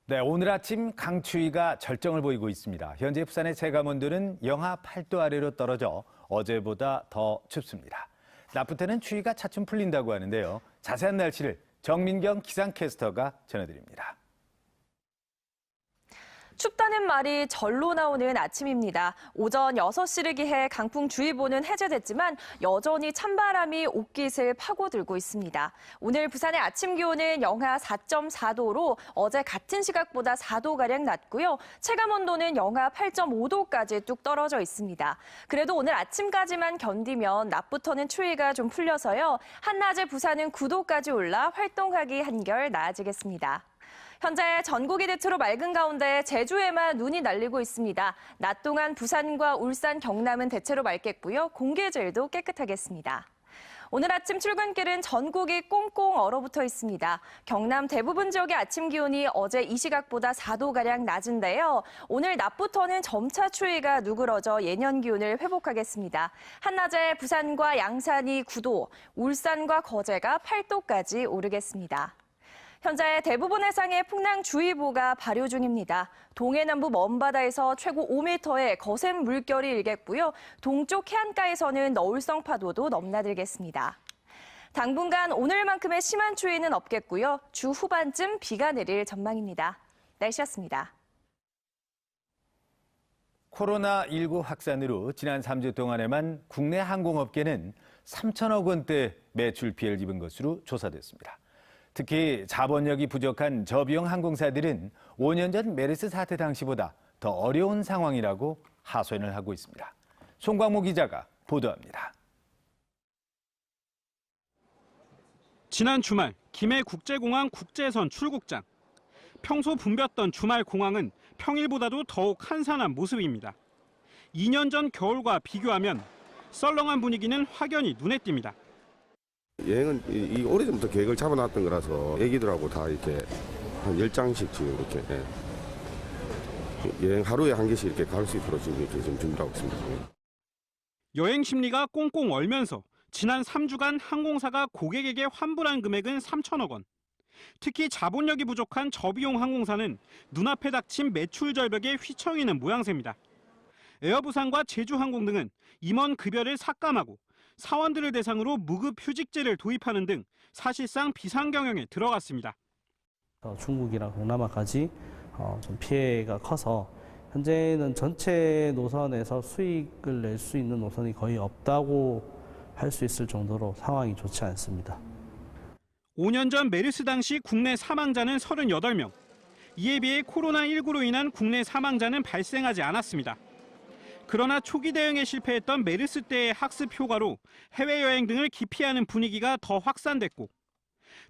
네, 오늘 아침 강추위가 절정을 보이고 있습니다. 현재 부산의 체감온도는 영하 8도 아래로 떨어져 어제보다 더 춥습니다. 낮부터는 추위가 차츰 풀린다고 하는데요. 자세한 날씨를 정민경 기상캐스터가 전해드립니다. 춥다는 말이 절로 나오는 아침입니다. 오전 6시를 기해 강풍주의보는 해제됐지만 여전히 찬바람이 옷깃을 파고들고 있습니다. 오늘 부산의 아침 기온은 영하 4.4도로 어제 같은 시각보다 4도가량 낮고요. 체감온도는 영하 8.5도까지 뚝 떨어져 있습니다. 그래도 오늘 아침까지만 견디면 낮부터는 추위가 좀 풀려서요. 한낮에 부산은 9도까지 올라 활동하기 한결 나아지겠습니다. 현재 전국이 대체로 맑은 가운데 제주에만 눈이 날리고 있습니다. 낮 동안 부산과 울산, 경남은 대체로 맑겠고요. 공기질도 깨끗하겠습니다. 오늘 아침 출근길은 전국이 꽁꽁 얼어붙어 있습니다. 경남 대부분 지역의 아침 기온이 어제 이 시각보다 4도가량 낮은데요. 오늘 낮부터는 점차 추위가 누그러져 예년 기온을 회복하겠습니다. 한낮에 부산과 양산이 9도, 울산과 거제가 8도까지 오르겠습니다. 현재 대부분 해상에 풍랑주의보가 발효 중입니다. 동해남부 먼바다에서 최고 5m의 거센 물결이 일겠고요. 동쪽 해안가에서는 너울성 파도도 넘나들겠습니다. 당분간 오늘만큼의 심한 추위는 없겠고요. 주 후반쯤 비가 내릴 전망입니다. 날씨였습니다. 코로나19 확산으로 지난 3주 동안에만 국내 항공업계는 3천억 원대 매출 피해를 입은 것으로 조사됐습니다. 특히 자본력이 부족한 저비용 항공사들은 5년 전 메르스 사태 당시보다 더 어려운 상황이라고 하소연을 하고 있습니다. 송광무 기자가 보도합니다. 지난 주말 김해국제공항 국제선 출국장. 평소 붐볐던 주말 공항은 평일보다도 더욱 한산한 모습입니다. 2년 전 겨울과 비교하면 썰렁한 분위기는 확연히 눈에 띕니다. 여행은 이 오래전부터 계획을 잡아놨던 거라서 애기들하고 다 이렇게 한 10장씩 지금 이렇게 여행 하루에 한 개씩 이렇게 갈 수 있도록 지금 이렇게 좀 준비하고 있습니다. 여행 심리가 꽁꽁 얼면서 지난 3주간 항공사가 고객에게 환불한 금액은 3천억 원. 특히 자본력이 부족한 저비용 항공사는 눈앞에 닥친 매출 절벽에 휘청이는 모양새입니다. 에어부산과 제주항공 등은 임원 급여를 삭감하고 사원들을 대상으로 무급 휴직제를 도입하는 등 사실상 비상경영에 들어갔습니다. 중국이랑 동남아까지 좀 피해가 커서 현재는 전체 노선에서 수익을 낼 수 있는 노선이 거의 없다고 할 수 있을 정도로 상황이 좋지 않습니다. 5년 전 메르스 당시 국내 사망자는 38명. 이에 비해 코로나19로 인한 국내 사망자는 발생하지 않았습니다. 그러나 초기 대응에 실패했던 메르스 때의 학습 효과로 해외여행 등을 기피하는 분위기가 더 확산됐고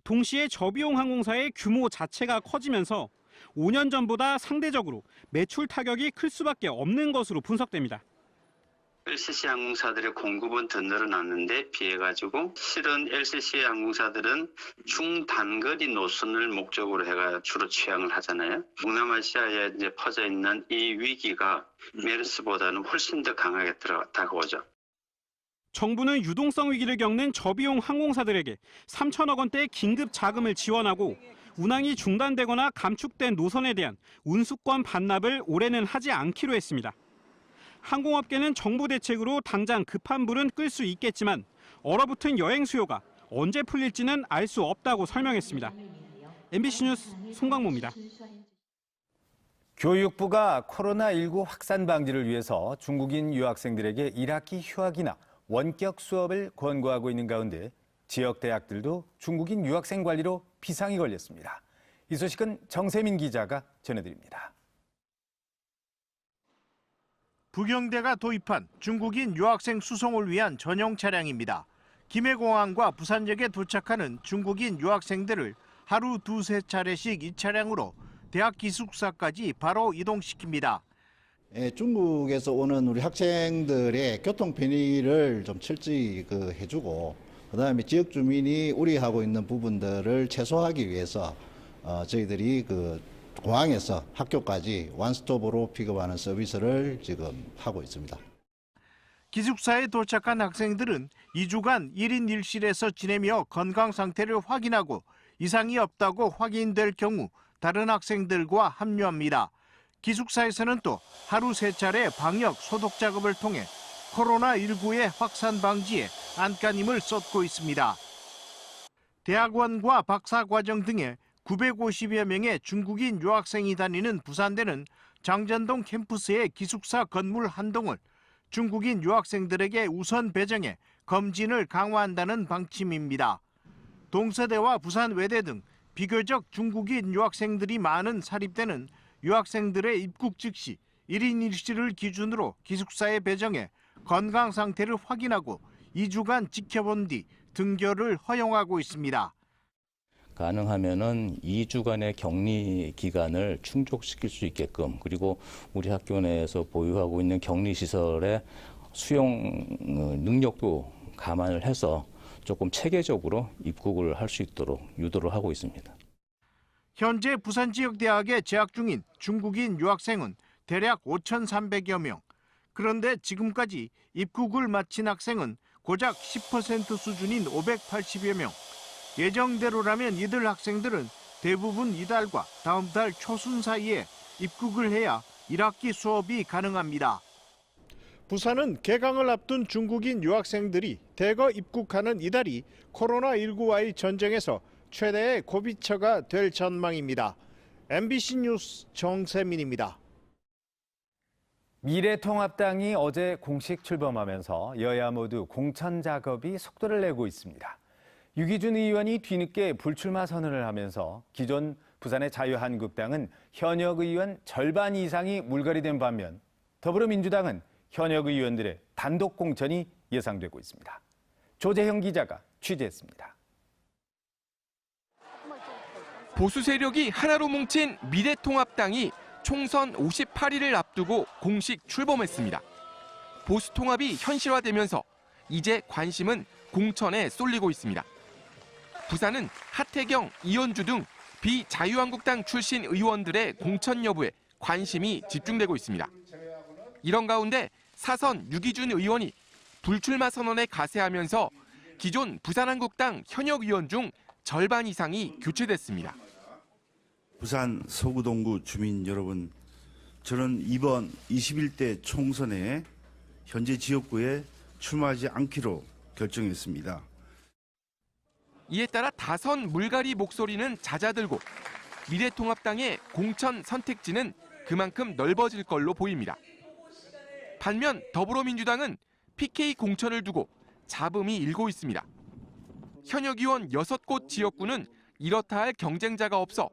동시에 저비용 항공사의 규모 자체가 커지면서 5년 전보다 상대적으로 매출 타격이 클 수밖에 없는 것으로 분석됩니다. LCC 항공사들의 공급은 더 늘어났는데 비해가지고 실은 LCC 항공사들은 중단거리 노선을 목적으로 해가 주로 취항을 하잖아요. 동남아시아에 이제 퍼져 있는 이 위기가 메르스보다는 훨씬 더 강하게 다가오죠. 정부는 유동성 위기를 겪는 저비용 항공사들에게 3천억 원대 긴급 자금을 지원하고 운항이 중단되거나 감축된 노선에 대한 운수권 반납을 올해는 하지 않기로 했습니다. 항공업계는 정부 대책으로 당장 급한 불은 끌 수 있겠지만 얼어붙은 여행 수요가 언제 풀릴지는 알 수 없다고 설명했습니다. MBC 뉴스 송광모입니다. 교육부가 코로나19 확산 방지를 위해서 중국인 유학생들에게 1학기 휴학이나 원격 수업을 권고하고 있는 가운데 지역 대학들도 중국인 유학생 관리로 비상이 걸렸습니다. 이 소식은 정세민 기자가 전해드립니다. 부경대가 도입한 중국인 유학생 수송을 위한 전용 차량입니다. 김해공항과 부산역에 도착하는 중국인 유학생들을 하루 두세 차례씩 이 차량으로 대학 기숙사까지 바로 이동시킵니다. 중국에서 오는 우리 학생들의 교통 편의를 좀 철저히 해주고 그다음에 지역 주민이 우려하고 있는 부분들을 최소화하기 위해서 저희들이 공항에서 학교까지 원스톱으로 픽업하는 서비스를 지금 하고 있습니다. 기숙사에 도착한 학생들은 2주간 1인 1실에서 지내며 건강 상태를 확인하고 이상이 없다고 확인될 경우 다른 학생들과 합류합니다. 기숙사에서는 또 하루 3차례 방역 소독 작업을 통해 코로나19의 확산 방지에 안간힘을 쏟고 있습니다. 대학원과 박사과정 등에 950여 명의 중국인 유학생이 다니는 부산대는 장전동 캠퍼스의 기숙사 건물 한 동을 중국인 유학생들에게 우선 배정해 검진을 강화한다는 방침입니다. 동서대와 부산외대 등 비교적 중국인 유학생들이 많은 사립대는 유학생들의 입국 즉시 1인 1실을 기준으로 기숙사에 배정해 건강 상태를 확인하고 2주간 지켜본 뒤 등교를 허용하고 있습니다. 가능하면은 2주간의 격리 기간을 충족시킬 수 있게끔, 그리고 우리 학교 내에서 보유하고 있는 격리 시설의 수용 능력도 감안을 해서 조금 체계적으로 입국을 할 수 있도록 유도를 하고 있습니다. 현재 부산 지역 대학에 재학 중인 중국인 유학생은 대략 5,300여 명. 그런데 지금까지 입국을 마친 학생은 고작 10% 수준인 580여 명. 예정대로라면 이들 학생들은 대부분 이달과 다음 달 초순 사이에 입국을 해야 1학기 수업이 가능합니다. 부산은 개강을 앞둔 중국인 유학생들이 대거 입국하는 이달이 코로나19와의 전쟁에서 최대의 고비처가 될 전망입니다. MBC 뉴스 정세민입니다. 미래통합당이 어제 공식 출범하면서 여야 모두 공천 작업이 속도를 내고 있습니다. 유기준 의원이 뒤늦게 불출마 선언을 하면서 기존 부산의 자유한국당은 현역 의원 절반 이상이 물갈이된 반면 더불어민주당은 현역 의원들의 단독 공천이 예상되고 있습니다. 조재형 기자가 취재했습니다. 보수 세력이 하나로 뭉친 미래통합당이 총선 58일을 앞두고 공식 출범했습니다. 보수 통합이 현실화되면서 이제 관심은 공천에 쏠리고 있습니다. 부산은 하태경, 이현주 등 비자유한국당 출신 의원들의 공천 여부에 관심이 집중되고 있습니다. 이런 가운데 사선 유기준 의원이 불출마 선언에 가세하면서 기존 부산한국당 현역 의원 중 절반 이상이 교체됐습니다. 부산 서구동구 주민 여러분, 저는 이번 21대 총선에 현재 지역구에 출마하지 않기로 결정했습니다. 이에 따라 다선 물갈이 목소리는 잦아들고 미래통합당의 공천 선택지는 그만큼 넓어질 걸로 보입니다. 반면 더불어민주당은 PK 공천을 두고 잡음이 일고 있습니다. 현역 의원 6곳 지역구는 이렇다 할 경쟁자가 없어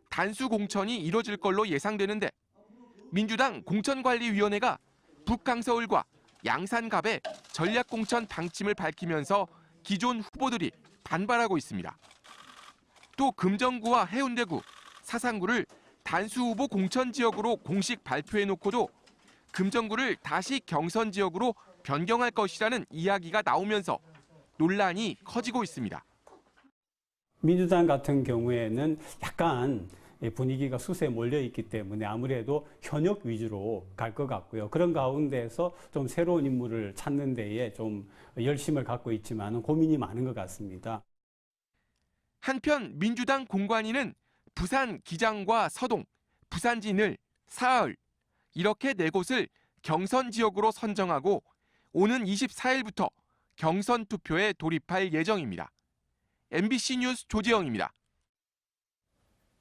단수 공천이 이뤄질 걸로 예상되는데 민주당 공천관리위원회가 북강서울과 양산갑에 전략공천 방침을 밝히면서 기존 후보들이 반발하고 있습니다. 또 금정구와 해운대구, 사상구를 단수 후보 공천 지역으로 공식 발표해놓고도 금정구를 다시 경선 지역으로 변경할 것이라는 이야기가 나오면서 논란이 커지고 있습니다. 민주당 같은 경우에는 약간 분위기가 수세에 몰려있기 때문에 아무래도 현역 위주로 갈 것 같고요. 그런 가운데서 좀 새로운 인물을 찾는 데에 좀 열심을 갖고 있지만 고민이 많은 것 같습니다. 한편 민주당 공관위는 부산 기장과 서동, 부산 진을, 사흘 이렇게 4곳을 경선 지역으로 선정하고 오는 24일부터 경선 투표에 돌입할 예정입니다. MBC 뉴스 조지영입니다.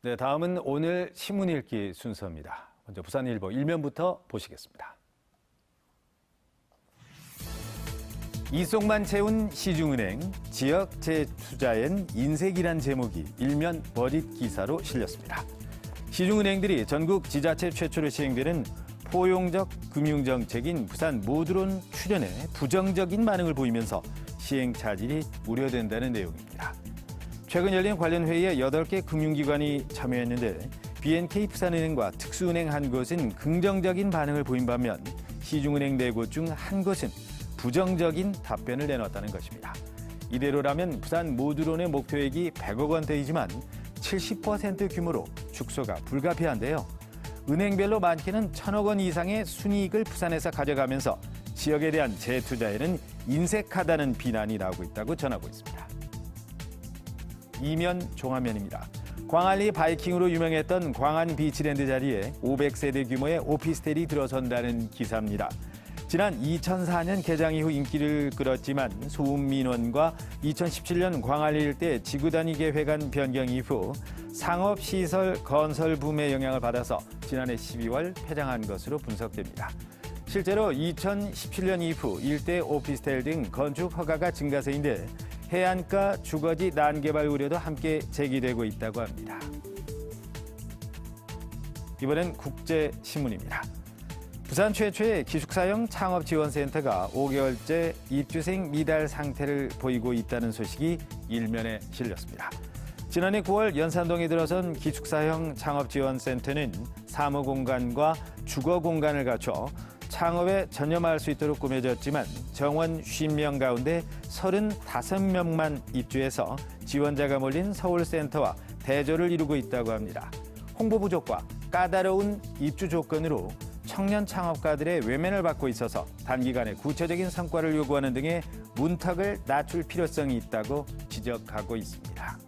네, 다음은 오늘 신문 읽기 순서입니다. 먼저 부산일보 일면부터 보시겠습니다. 이속만 채운 시중은행, 지역 재투자엔 인색이란 제목이 일면 버릿 기사로 실렸습니다. 시중은행들이 전국 지자체 최초로 시행되는 포용적 금융정책인 부산 모드론 출연에 부정적인 반응을 보이면서 시행 차질이 우려된다는 내용입니다. 최근 열린 관련 회의에 8개 금융기관이 참여했는데 BNK 부산은행과 특수은행 한 곳은 긍정적인 반응을 보인 반면 시중은행 4곳 중 한 곳은 부정적인 답변을 내놨다는 것입니다. 이대로라면 부산 모드론의 목표액이 100억 원대이지만 70% 규모로 축소가 불가피한데요. 은행별로 많게는 1,000억 원 이상의 순이익을 부산에서 가져가면서 지역에 대한 재투자에는 인색하다는 비난이 나오고 있다고 전하고 있습니다. 이면 종합면입니다. 광안리 바이킹으로 유명했던 광안 비치랜드 자리에 500세대 규모의 오피스텔이 들어선다는 기사입니다. 지난 2004년 개장 이후 인기를 끌었지만 소음 민원과 2017년 광안리 일대 지구단위 계획안 변경 이후 상업시설 건설 붐의 영향을 받아서 지난해 12월 폐장한 것으로 분석됩니다. 실제로 2017년 이후 일대 오피스텔 등 건축 허가가 증가세인데 해안가 주거지 난개발 우려도 함께 제기되고 있다고 합니다. 이번엔 국제신문입니다. 부산 최초의 기숙사형 창업지원센터가 5개월째 입주생 미달 상태를 보이고 있다는 소식이 일면에 실렸습니다. 지난해 9월 연산동에 들어선 기숙사형 창업지원센터는 사무공간과 주거공간을 갖춰 창업에 전념할 수 있도록 꾸며졌지만 정원 50명 가운데 35명만 입주해서 지원자가 몰린 서울센터와 대조를 이루고 있다고 합니다. 홍보 부족과 까다로운 입주 조건으로 청년 창업가들의 외면을 받고 있어서 단기간에 구체적인 성과를 요구하는 등의 문턱을 낮출 필요성이 있다고 지적하고 있습니다.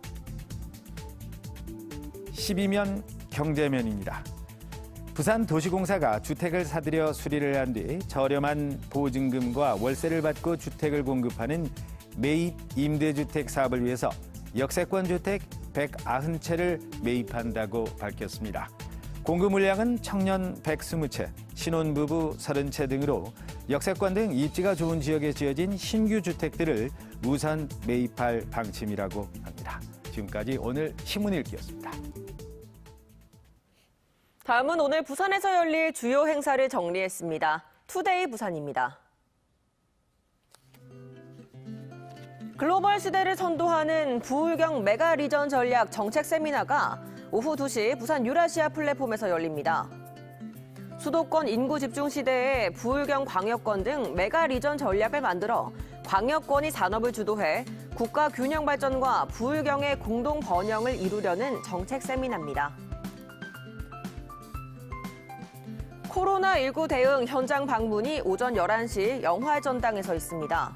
12면 경제면입니다. 부산도시공사가 주택을 사들여 수리를 한 뒤 저렴한 보증금과 월세를 받고 주택을 공급하는 매입 임대주택 사업을 위해서 역세권 주택 190채를 매입한다고 밝혔습니다. 공급 물량은 청년 120채, 신혼부부 30채 등으로 역세권 등 입지가 좋은 지역에 지어진 신규 주택들을 우선 매입할 방침이라고 합니다. 지금까지 오늘 신문 읽기였습니다. 다음은 오늘 부산에서 열릴 주요 행사를 정리했습니다. 투데이 부산입니다. 글로벌 시대를 선도하는 부울경 메가 리전 전략 정책 세미나가 오후 2시 부산 유라시아 플랫폼에서 열립니다. 수도권 인구 집중 시대에 부울경 광역권 등 메가 리전 전략을 만들어 광역권이 산업을 주도해 국가 균형 발전과 부울경의 공동 번영을 이루려는 정책 세미나입니다. 코로나19 대응 현장 방문이 오전 11시 영화전당에서 있습니다.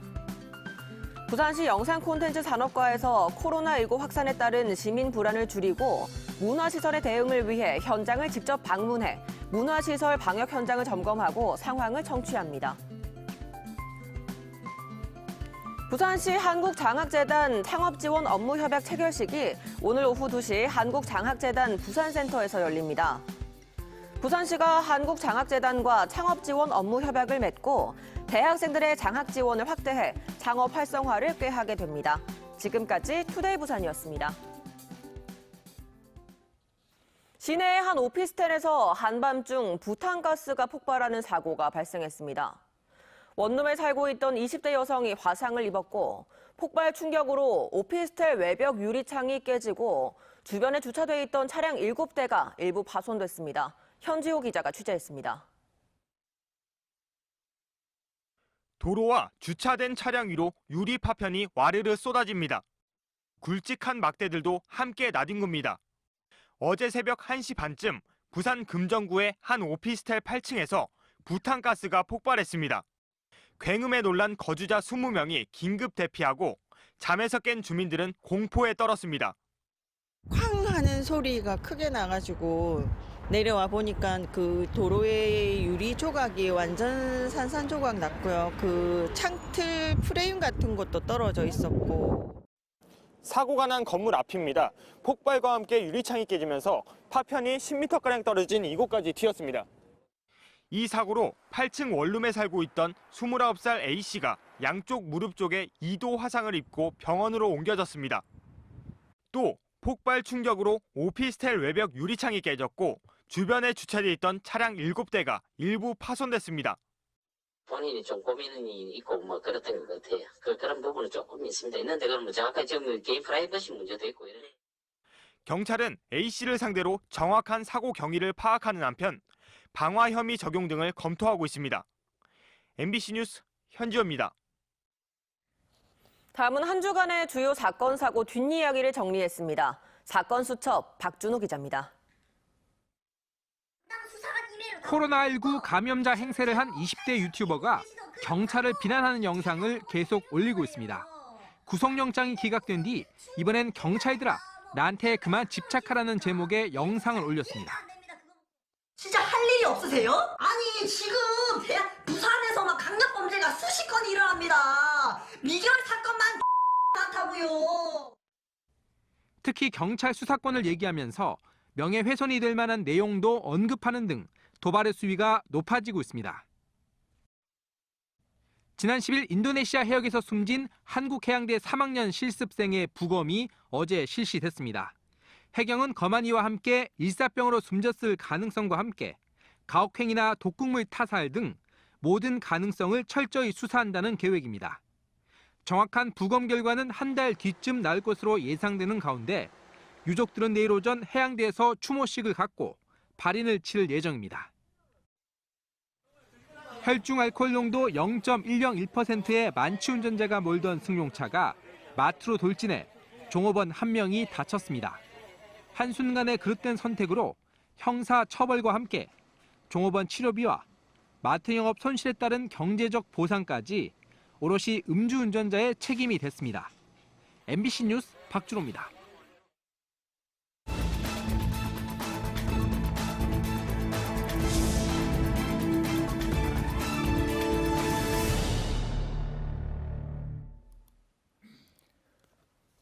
부산시 영상 콘텐츠 산업과에서 코로나19 확산에 따른 시민 불안을 줄이고 문화시설의 대응을 위해 현장을 직접 방문해 문화시설 방역 현장을 점검하고 상황을 청취합니다. 부산시 한국장학재단 창업지원 업무협약 체결식이 오늘 오후 2시 한국장학재단 부산센터에서 열립니다. 부산시가 한국장학재단과 창업지원 업무협약을 맺고 대학생들의 장학 지원을 확대해 창업 활성화를 꾀하게 됩니다. 지금까지 투데이 부산이었습니다. 시내의 한 오피스텔에서 한밤중 부탄가스가 폭발하는 사고가 발생했습니다. 원룸에 살고 있던 20대 여성이 화상을 입었고 폭발 충격으로 오피스텔 외벽 유리창이 깨지고 주변에 주차돼 있던 차량 7대가 일부 파손됐습니다. 현지호 기자가 취재했습니다. 도로와 주차된 차량 위로 유리 파편이 와르르 쏟아집니다. 굵직한 막대들도 함께 나뒹굽니다. 어제 새벽 1시 반쯤 부산 금정구의 한 오피스텔 8층에서 부탄가스가 폭발했습니다. 굉음에 놀란 거주자 20명이 긴급 대피하고 잠에서 깬 주민들은 공포에 떨었습니다. 쾅 하는 소리가 크게 나가지고 내려와 보니까 그 도로의 유리 조각이 완전 산산조각 났고요. 그 창틀 프레임 같은 것도 떨어져 있었고. 사고가 난 건물 앞입니다. 폭발과 함께 유리창이 깨지면서 파편이 10m가량 떨어진 이곳까지 튀었습니다. 이 사고로 8층 원룸에 살고 있던 29살 A씨가 양쪽 무릎 쪽에 2도 화상을 입고 병원으로 옮겨졌습니다. 또 폭발 충격으로 오피스텔 외벽 유리창이 깨졌고 주변에 주차돼 있던 차량 7대가 일부 파손됐습니다. 본인이 좀 고민이 있고 뭐 그렇던 것 같아요. 그런 부분은 조금 있습니다. 있는데 그러면 정확하게 지금 개인 프라이버시 문제도 있고 이러네. 경찰은 A씨를 상대로 정확한 사고 경위를 파악하는 한편 방화 혐의 적용 등을 검토하고 있습니다. MBC 뉴스 현지호입니다. 다음은 한 주간의 주요 사건, 사고 뒷이야기를 정리했습니다. 사건 수첩 박준호 기자입니다. 코로나19 감염자 행세를 한 20대 유튜버가 경찰을 비난하는 영상을 계속 올리고 있습니다. 구속영장이 기각된 뒤 이번엔 경찰들아 나한테 그만 집착하라는 제목의 영상을 올렸습니다. 진짜 할 일이 없으세요? 아니 지금 부산에서 막 강력범죄가 수십 건 일어납니다. 미결 사건만 많다고요. 특히 경찰 수사권을 얘기하면서 명예훼손이 될 만한 내용도 언급하는 등 도발의 수위가 높아지고 있습니다. 지난 10일 인도네시아 해역에서 숨진 한국해양대 3학년 실습생의 부검이 어제 실시됐습니다. 해경은 검안위와 함께 일사병으로 숨졌을 가능성과 함께 가혹행위나 독극물 타살 등 모든 가능성을 철저히 수사한다는 계획입니다. 정확한 부검 결과는 한 달 뒤쯤 나올 것으로 예상되는 가운데 유족들은 내일 오전 해양대에서 추모식을 갖고 발인을 치를 예정입니다. 혈중 알코올 농도 0.101%의 만취 운전자가 몰던 승용차가 마트로 돌진해 종업원 1명이 다쳤습니다. 한순간의 그릇된 선택으로 형사 처벌과 함께 종업원 치료비와 마트 영업 손실에 따른 경제적 보상까지 오롯이 음주운전자의 책임이 됐습니다. MBC 뉴스 박주로입니다.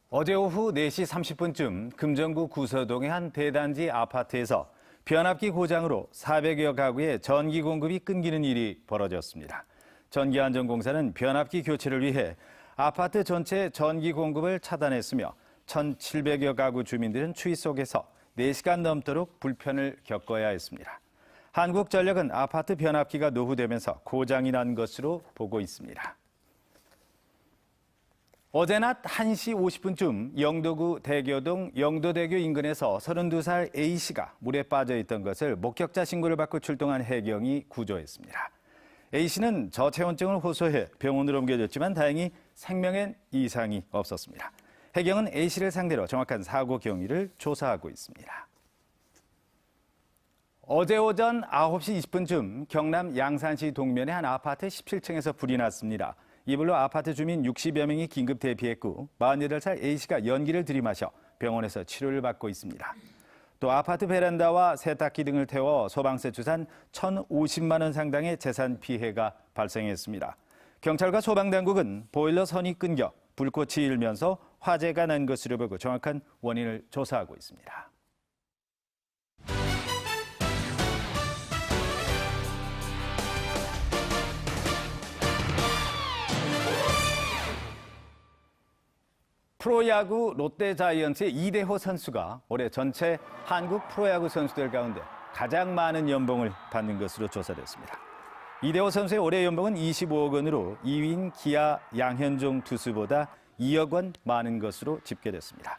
어제 오후 4시 30분쯤 금정구 구서동의 한 대단지 아파트에서 변압기 고장으로 400여 가구의 전기 공급이 끊기는 일이 벌어졌습니다. 전기안전공사는 변압기 교체를 위해 아파트 전체 전기 공급을 차단했으며 1,700여 가구 주민들은 추위 속에서 4시간 넘도록 불편을 겪어야 했습니다. 한국전력은 아파트 변압기가 노후되면서 고장이 난 것으로 보고 있습니다. 어제 낮 1시 50분쯤 영도구 대교동 영도대교 인근에서 32살 A씨가 물에 빠져 있던 것을 목격자 신고를 받고 출동한 해경이 구조했습니다. A씨는 저체온증을 호소해 병원으로 옮겨졌지만 다행히 생명엔 이상이 없었습니다. 해경은 A씨를 상대로 정확한 사고 경위를 조사하고 있습니다. 어제 오전 9시 20분쯤 경남 양산시 동면의 한 아파트 17층에서 불이 났습니다. 이불로 아파트 주민 60여 명이 긴급 대피했고 48살 A씨가 연기를 들이마셔 병원에서 치료를 받고 있습니다. 또 아파트 베란다와 세탁기 등을 태워 소방서 추산 1,050만 원 상당의 재산 피해가 발생했습니다. 경찰과 소방당국은 보일러 선이 끊겨 불꽃이 일면서 화재가 난 것으로 보고 정확한 원인을 조사하고 있습니다. 프로야구 롯데자이언츠의 이대호 선수가 올해 전체 한국 프로야구 선수들 가운데 가장 많은 연봉을 받는 것으로 조사됐습니다. 이대호 선수의 올해 연봉은 25억 원으로 2위인 기아 양현종 투수보다 2억 원 많은 것으로 집계됐습니다.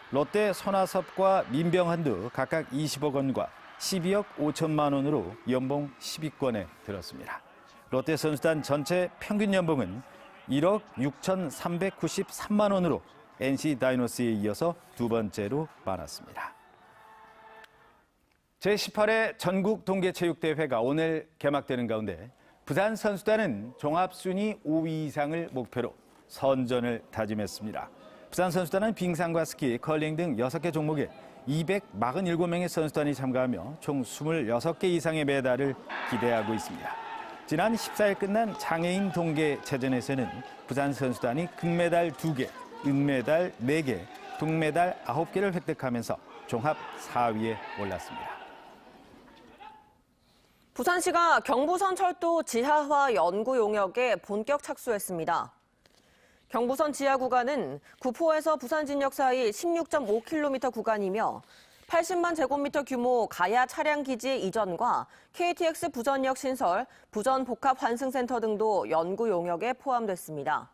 롯데 손아섭과 민병헌도 각각 20억 원과 12억 5천만 원으로 연봉 10위권에 들었습니다. 롯데 선수단 전체 평균 연봉은 1억 6,393만 원으로 NC 다이노스에 이어서 두 번째로 많았습니다. 제18회 전국 동계체육대회가 오늘 개막되는 가운데 부산 선수단은 종합순위 5위 이상을 목표로 선전을 다짐했습니다. 부산 선수단은 빙상과 스키, 컬링 등 6개 종목에 247명의 선수단이 참가하며 총 26개 이상의 메달을 기대하고 있습니다. 지난 14일 끝난 장애인 동계체전에서는 부산 선수단이 금메달 2개, 은메달 4개, 동메달 9개를 획득하면서 종합 4위에 올랐습니다. 부산시가 경부선 철도 지하화 연구 용역에 본격 착수했습니다. 경부선 지하 구간은 구포에서 부산 진역 사이 16.5km 구간이며 80만 제곱미터 규모 가야 차량 기지 이전과 KTX 부전역 신설, 부전 복합 환승센터 등도 연구 용역에 포함됐습니다.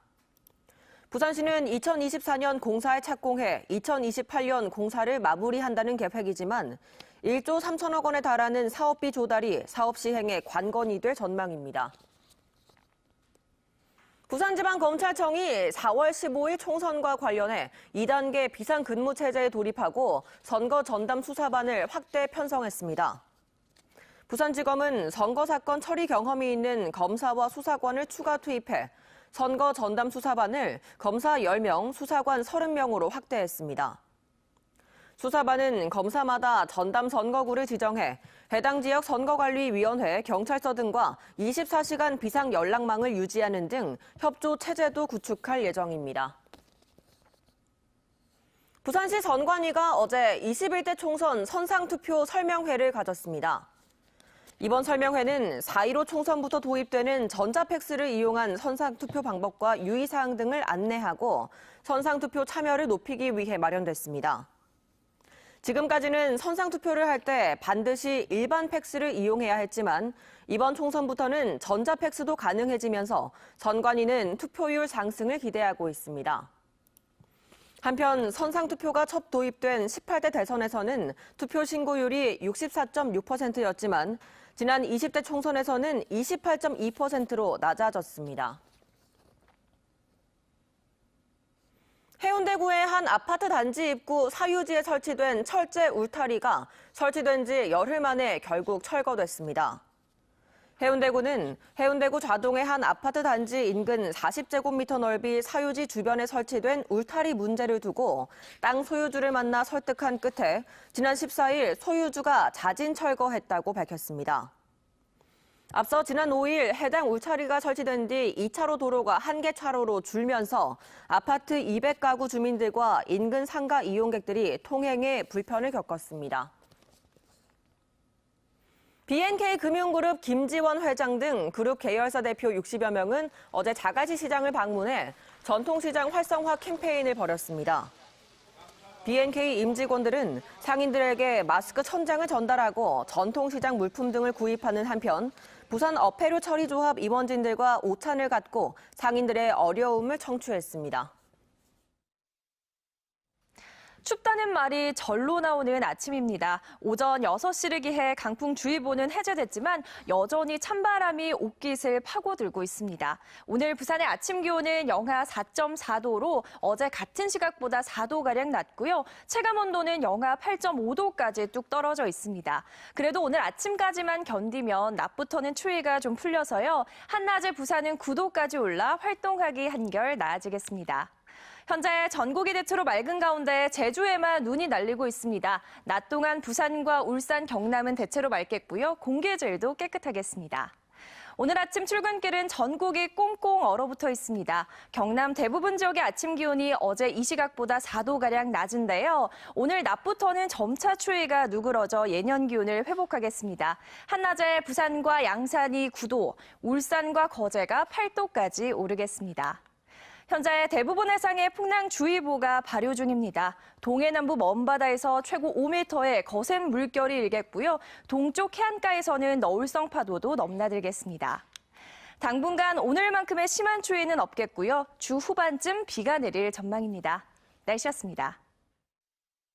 부산시는 2024년 공사에 착공해 2028년 공사를 마무리한다는 계획이지만 1조 3천억 원에 달하는 사업비 조달이 사업 시행에 관건이 될 전망입니다. 부산지방검찰청이 4월 15일 총선과 관련해 2단계 비상근무체제에 돌입하고 선거 전담 수사반을 확대 편성했습니다. 부산지검은 선거 사건 처리 경험이 있는 검사와 수사관을 추가 투입해 선거 전담 수사반을 검사 10명, 수사관 30명으로 확대했습니다. 수사반은 검사마다 전담 선거구를 지정해 해당 지역 선거관리위원회, 경찰서 등과 24시간 비상 연락망을 유지하는 등 협조 체제도 구축할 예정입니다. 부산시 선관위가 어제 21대 총선 선상투표 설명회를 가졌습니다. 이번 설명회는 4.15 총선부터 도입되는 전자팩스를 이용한 선상투표 방법과 유의사항 등을 안내하고 선상투표 참여를 높이기 위해 마련됐습니다. 지금까지는 선상투표를 할 때 반드시 일반 팩스를 이용해야 했지만 이번 총선부터는 전자팩스도 가능해지면서 선관위는 투표율 상승을 기대하고 있습니다. 한편 선상투표가 첫 도입된 18대 대선에서는 투표 신고율이 64.6%였지만 지난 20대 총선에서는 28.2%로 낮아졌습니다. 해운대구의 한 아파트 단지 입구 사유지에 설치된 철제 울타리가 설치된 지 열흘 만에 결국 철거됐습니다. 해운대구는 해운대구 좌동의 한 아파트 단지 인근 40제곱미터 넓이 사유지 주변에 설치된 울타리 문제를 두고 땅 소유주를 만나 설득한 끝에 지난 14일 소유주가 자진 철거했다고 밝혔습니다. 앞서 지난 5일 해당 울타리가 설치된 뒤 2차로 도로가 1개 차로로 줄면서 아파트 200가구 주민들과 인근 상가 이용객들이 통행에 불편을 겪었습니다. B&K 금융그룹 김지원 회장 등 그룹 계열사 대표 60여 명은 어제 자가시 시장을 방문해 전통시장 활성화 캠페인을 벌였습니다. B&K 임직원들은 상인들에게 마스크 1000장을 전달하고 전통시장 물품 등을 구입하는 한편 부산 어패류 처리조합 임원진들과 오찬을 갖고 상인들의 어려움을 청취했습니다. 춥다는 말이 절로 나오는 아침입니다. 오전 6시를 기해 강풍주의보는 해제됐지만 여전히 찬바람이 옷깃을 파고들고 있습니다. 오늘 부산의 아침 기온은 영하 4.4도로 어제 같은 시각보다 4도가량 낮고요. 체감온도는 영하 8.5도까지 뚝 떨어져 있습니다. 그래도 오늘 아침까지만 견디면 낮부터는 추위가 좀 풀려서요. 한낮에 부산은 9도까지 올라 활동하기 한결 나아지겠습니다. 현재 전국이 대체로 맑은 가운데 제주에만 눈이 날리고 있습니다. 낮 동안 부산과 울산, 경남은 대체로 맑겠고요. 공기질도 깨끗하겠습니다. 오늘 아침 출근길은 전국이 꽁꽁 얼어붙어 있습니다. 경남 대부분 지역의 아침 기온이 어제 이 시각보다 4도가량 낮은데요. 오늘 낮부터는 점차 추위가 누그러져 예년 기온을 회복하겠습니다. 한낮에 부산과 양산이 9도, 울산과 거제가 8도까지 오르겠습니다. 현재 대부분 해상에 풍랑주의보가 발효 중입니다. 동해남부 먼바다에서 최고 5m의 거센 물결이 일겠고요. 동쪽 해안가에서는 너울성 파도도 넘나들겠습니다. 당분간 오늘만큼의 심한 추위는 없겠고요. 주 후반쯤 비가 내릴 전망입니다. 날씨였습니다.